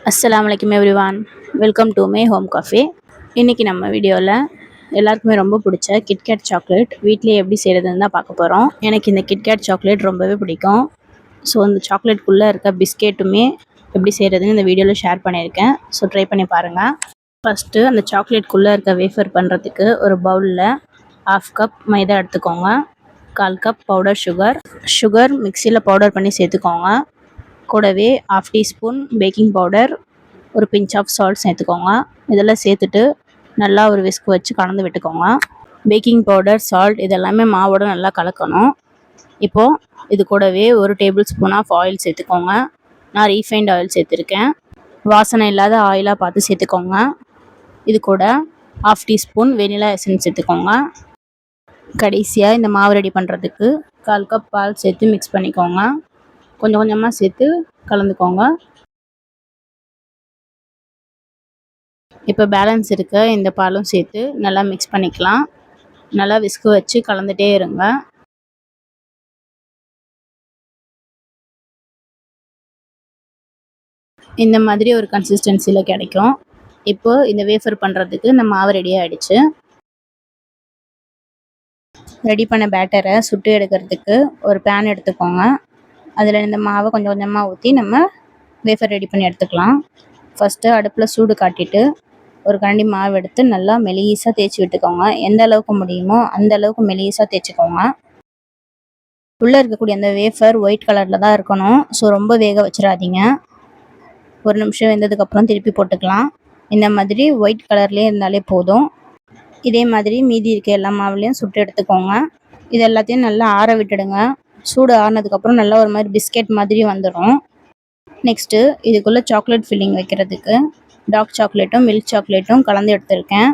அஸ்ஸலாமு everyone, welcome to my home cafe. இன்றைக்கி நம்ம வீடியோவில் எல்லாருக்குமே ரொம்ப பிடிச்ச கிட்கேட் சாக்லேட் வீட்டிலே எப்படி செய்கிறதுன்னு தான் பார்க்க போகிறோம். எனக்கு இந்த கிட்கேட் சாக்லேட் ரொம்பவே பிடிக்கும். ஸோ இந்த சாக்லேட்குள்ளே இருக்க பிஸ்கெட்டுமே எப்படி செய்கிறதுன்னு இந்த வீடியோவில் ஷேர் பண்ணியிருக்கேன். ஸோ ட்ரை பண்ணி பாருங்கள். ஃபஸ்ட்டு அந்த சாக்லேட்குள்ளே இருக்க வேஃபர் பண்ணுறதுக்கு ஒரு பவுலில் 1/2 கப் மைதா எடுத்துக்கோங்க. 1/4 கப் பவுடர் சுகர் மிக்சியில் பவுடர் பண்ணி சேர்த்துக்கோங்க. கூடவே 1/2 டீஸ்பூன் பேக்கிங் பவுடர், ஒரு பிஞ்ச் ஆஃப் சால்ட் சேர்த்துக்கோங்க. இதெல்லாம் சேர்த்துட்டு நல்லா ஒரு விஸ்க் வச்சு கலந்து விட்டுக்கோங்க. பேக்கிங் பவுடர், சால்ட் இதெல்லாமே மாவோட நல்லா கலக்கணும். இப்போது இது கூடவே ஒரு டேபிள் ஸ்பூன் ஆஃப் ஆயில் சேர்த்துக்கோங்க. நான் ரீஃபைண்ட் ஆயில் சேர்த்துருக்கேன். வாசனை இல்லாத ஆயிலாக பார்த்து சேர்த்துக்கோங்க. இது கூட 1/2 டீஸ்பூன் வெனிலா எசன்ஸ் சேர்த்துக்கோங்க. கடைசியாக இந்த மாவு ரெடி பண்ணுறதுக்கு 1/4 கப் பால் சேர்த்து மிக்ஸ் பண்ணிக்கோங்க. கொஞ்சம் கொஞ்சமாக சேர்த்து கலந்துக்கோங்க. இப்போ பேலன்ஸ் இருக்க இந்த பாலும் சேர்த்து நல்லா மிக்ஸ் பண்ணிக்கலாம். நல்லா விஸ்கு வச்சு கலந்துகிட்டே இருங்க. இந்த மாதிரி ஒரு கன்சிஸ்டன்சியில் கிடைக்கும். இப்போ இந்த வேஃபர் பண்ணுறதுக்கு இந்த மாவு ரெடி ஆகிடுச்சு. ரெடி பண்ண பேட்டரை சுட்டு எடுக்கிறதுக்கு ஒரு பேன் எடுத்துக்கோங்க. அதில் இந்த மாவை கொஞ்சம் கொஞ்சமாக ஊற்றி நம்ம வேஃபர் ரெடி பண்ணி எடுத்துக்கலாம். ஃபஸ்ட்டு அடுப்பில் சூடு காட்டிட்டு ஒரு கரண்டி மாவு எடுத்து நல்லா மெலிசாக தேய்ச்சி விட்டுக்கோங்க. எந்த அளவுக்கு முடியுமோ அந்த அளவுக்கு மெலிசாக தேய்ச்சிக்கோங்க. உள்ளே இருக்கக்கூடிய அந்த வேஃபர் ஒயிட் கலரில் தான் இருக்கணும். ஸோ ரொம்ப வேக வச்சிடாதீங்க. ஒரு நிமிஷம் வெந்ததுக்கப்புறம் திருப்பி போட்டுக்கலாம். இந்த மாதிரி ஒயிட் கலர்லேயே இருந்தாலே போதும். இதே மாதிரி மீதி இருக்க எல்லா மாவுலேயும் சுட்டு எடுத்துக்கோங்க. இது எல்லாத்தையும் நல்லா ஆற விட்டுடுங்க. சூடு ஆறினதுக்கப்புறம் நல்லா ஒரு மாதிரி பிஸ்கெட் மாதிரி வந்துடும். நெக்ஸ்ட்டு இதுக்குள்ளே சாக்லேட் ஃபில்லிங் வைக்கிறதுக்கு டார்க் சாக்லேட்டும் மில்க் சாக்லேட்டும் கலந்து எடுத்துருக்கேன்.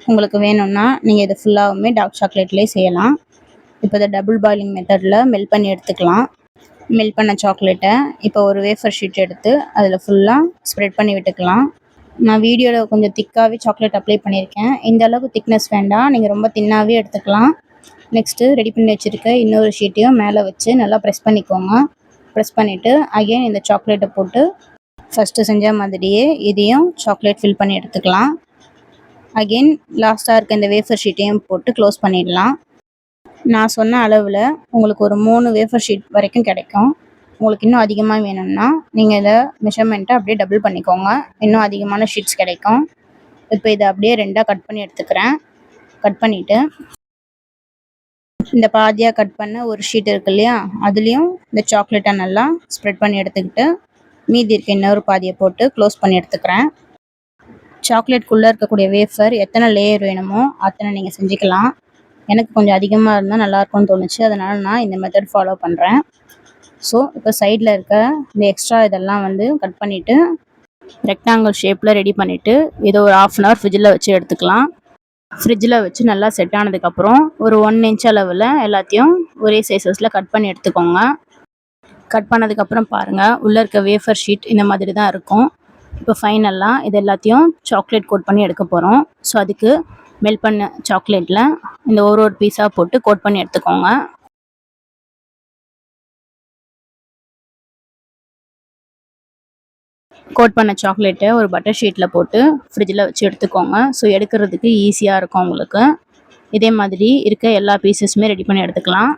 உங்களுக்கு வேணும்னா நீங்கள் இதை ஃபுல்லாகவுமே டார்க் சாக்லேட்லேயே செய்யலாம். இப்போ இதை டபுள் பாயிலிங் மெத்தடில் மெல்ட் பண்ணி எடுத்துக்கலாம். மெல்ட் பண்ண சாக்லேட்டை இப்போ ஒரு வேஃபர் ஷீட் எடுத்து அதில் ஃபுல்லாக ஸ்ப்ரெட் பண்ணி விட்டுக்கலாம். நான் வீடியோவில் கொஞ்சம் திக்காகவே சாக்லேட் அப்ளை பண்ணியிருக்கேன். இந்த அளவுக்கு திக்னஸ் வேண்டாம், நீங்கள் ரொம்ப தின்னாகவே எடுத்துக்கலாம். நெக்ஸ்ட்டு ரெடி பண்ணி வச்சுருக்க இன்னொரு ஷீட்டையும் மேலே வச்சு நல்லா ப்ரெஸ் பண்ணிக்கோங்க. ப்ரெஸ் பண்ணிவிட்டு அகெயின் இந்த சாக்லேட்டை போட்டு ஃபஸ்ட்டு செஞ்ச மாதிரியே இதையும் சாக்லேட் ஃபில் பண்ணி எடுத்துக்கலாம். அகெயின் லாஸ்ட்டாக இருக்க இந்த வேஃபர் ஷீட்டையும் போட்டு க்ளோஸ் பண்ணிடலாம். நான் சொன்ன அளவில் உங்களுக்கு ஒரு 3 வேஃபர் ஷீட் வரைக்கும் கிடைக்கும். உங்களுக்கு இன்னும் அதிகமாக வேணும்னா நீங்கள் இதை மெஷர்மெண்ட்டை அப்படியே டபுள் பண்ணிக்கோங்க. இன்னும் அதிகமான ஷீட்ஸ் கிடைக்கும். இப்போ இதை அப்படியே 2ஆக கட் பண்ணி எடுத்துக்கிறேன். கட் பண்ணிவிட்டு இந்த பாதியாக கட் பண்ண ஒரு ஷீட் இருக்கு இல்லையா, அதுலேயும் இந்த சாக்லேட்டை நல்லா ஸ்ப்ரெட் பண்ணி எடுத்துக்கிட்டு மீதி இருக்க இன்னொரு பாதியை போட்டு க்ளோஸ் பண்ணி எடுத்துக்கிறேன். சாக்லேட்குள்ளே இருக்கக்கூடிய வேஃபர் எத்தனை லேயர் வேணுமோ அத்தனை நீங்கள் செஞ்சுக்கலாம். எனக்கு கொஞ்சம் அதிகமாக இருந்தால் நல்லாயிருக்கும்னு தோணுச்சு, அதனால் நான் இந்த மெத்தட் ஃபாலோ பண்ணுறேன். ஸோ இப்போ சைடில் இருக்க இந்த எக்ஸ்ட்ரா இதெல்லாம் கட் பண்ணிவிட்டு ரெக்டாங்கிள் ஷேப்பில் ரெடி பண்ணிவிட்டு இதை ஒரு 1/2 hour ஃப்ரிட்ஜில் வச்சு எடுத்துக்கலாம். ஃப்ரிட்ஜில் வச்சு நல்லா செட் ஆனதுக்கப்புறம் ஒரு 1 inch அளவில் எல்லாத்தையும் ஒரே சைஸஸில் கட் பண்ணி எடுத்துக்கோங்க. கட் பண்ணதுக்கப்புறம் பாருங்கள், உள்ளே இருக்க வேஃபர் ஷீட் இந்த மாதிரி தான் இருக்கும். இப்போ ஃபைனலாக இது எல்லாத்தையும் சாக்லேட் கோட் பண்ணி எடுக்க போகிறோம். ஸோ அதுக்கு மெல்ட் பண்ண சாக்லேட்டில் இந்த ஒரு பீஸாக போட்டு கோட் பண்ணி எடுத்துக்கோங்க. கோட் பண்ண சாக்லேட்டை ஒரு பட்டர் ஷீட்டில் போட்டு ஃப்ரிட்ஜில் வச்சு எடுத்துக்கோங்க. ஸோ எடுக்கிறதுக்கு ஈஸியாக இருக்கும் உங்களுக்கு. இதே மாதிரி இருக்க எல்லா பீசஸுமே ரெடி பண்ணி எடுத்துக்கலாம்.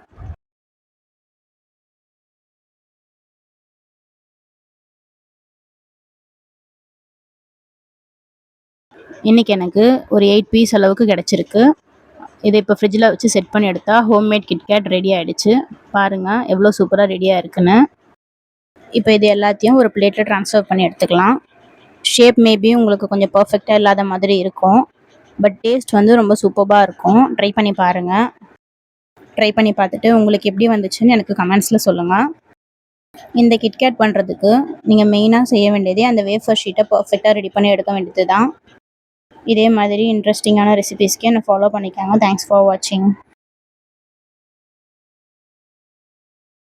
இன்றைக்கி எனக்கு ஒரு 8 பீஸ் அளவுக்கு கிடச்சிருக்கு. இதை இப்போ ஃப்ரிட்ஜில் வச்சு செட் பண்ணி எடுத்தால் ஹோம்மேட் கிட்கேட் ரெடி ஆகிடுச்சு. பாருங்கள் எவ்வளோ சூப்பராக ரெடியாக இருக்குன்னு. இப்போ இது எல்லாத்தையும் ஒரு பிளேட்டில் ட்ரான்ஸ்ஃபர் பண்ணி எடுத்துக்கலாம். ஷேப் மேபி உங்களுக்கு கொஞ்சம் பர்ஃபெக்டாக இல்லாத மாதிரி இருக்கும், பட் டேஸ்ட் ரொம்ப சூப்பராக இருக்கும். ட்ரை பண்ணி பாருங்கள். ட்ரை பண்ணி பார்த்துட்டு உங்களுக்கு எப்படி வந்துச்சுன்னு எனக்கு கமெண்ட்ஸில் சொல்லுங்கள். இந்த கிட்கேட் பண்ணுறதுக்கு நீங்கள் மெயினாக செய்ய வேண்டியதே அந்த வேஃபர் ஷீட்டை பர்ஃபெக்டாக ரெடி பண்ணி எடுக்க வேண்டியது தான். இதே மாதிரி இன்ட்ரெஸ்டிங்கான ரெசிபீஸ்க்கு என்னை ஃபாலோ பண்ணிக்கோங்க. தேங்க்ஸ் ஃபார் வாட்சிங்.